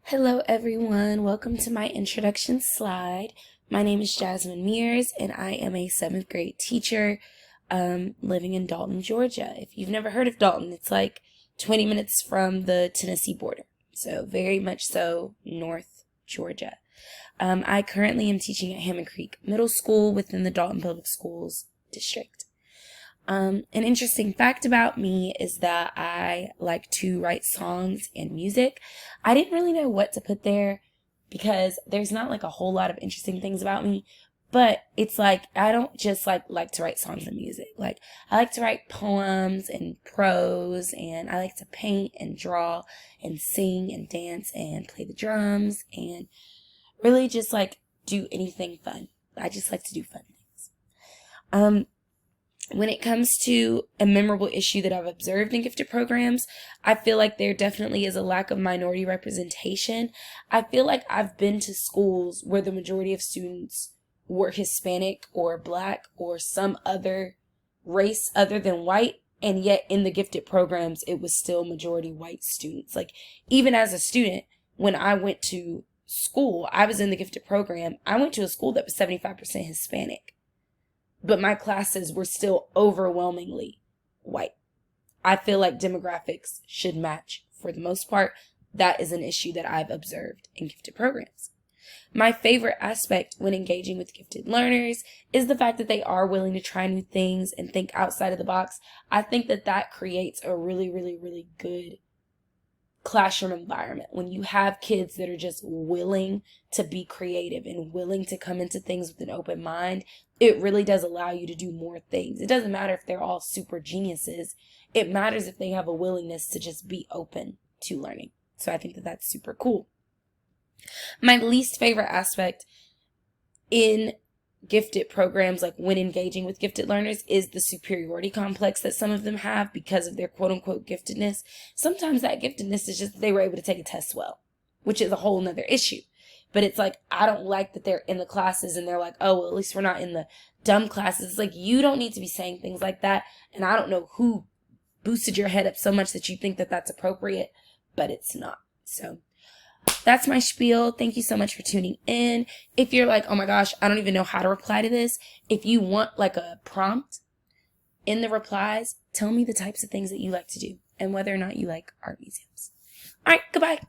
Hello everyone, welcome to my introduction slide. My name is Jasmine Mears and I am a 7th grade teacher living in Dalton, Georgia. If you've never heard of Dalton, it's like 20 minutes from the Tennessee border, so very much so North Georgia. I currently am teaching at Hammond Creek Middle School within the Dalton Public Schools district. An interesting fact about me is that I like to write songs and music. I didn't really know what to put there because there's not like a whole lot of interesting things about me, but it's like I don't just like to write songs and music. Like I like to write poems and prose, and I like to paint and draw and sing and dance and play the drums and really just like do anything fun. I just like to do fun things. When it comes to a memorable issue that I've observed in gifted programs, I feel like there definitely is a lack of minority representation. I feel like I've been to schools where the majority of students were Hispanic or Black or some other race other than white, and yet in the gifted programs, it was still majority white students. Like, even as a student, when I went to school, I was in the gifted program. I went to a school that was 75% Hispanic. But my classes were still overwhelmingly white. I feel like demographics should match for the most part. That is an issue that I've observed in gifted programs. My favorite aspect when engaging with gifted learners is the fact that they are willing to try new things and think outside of the box. I think that that creates a really good classroom environment when you have kids that are just willing to be creative and willing to come into things with an open mind. It really does allow you to do more things. It doesn't matter if they're all super geniuses. It matters if they have a willingness to just be open to learning. So I think that that's super cool. My least favorite aspect in gifted programs, like when engaging with gifted learners, is the superiority complex that some of them have because of their quote-unquote giftedness. Sometimes that giftedness is just that they were able to take a test well, which is a whole nother issue. But it's like, I don't like that they're in the classes and they're like, oh, well, at least we're not in the dumb classes. It's like, you don't need to be saying things like that. And I don't know who boosted your head up so much that you think that that's appropriate, but it's not. So that's my spiel. Thank you so much for tuning in. If you're like, oh my gosh, I don't even know how to reply to this. If you want like a prompt in the replies, tell me the types of things that you like to do and whether or not you like art museums. All right, goodbye.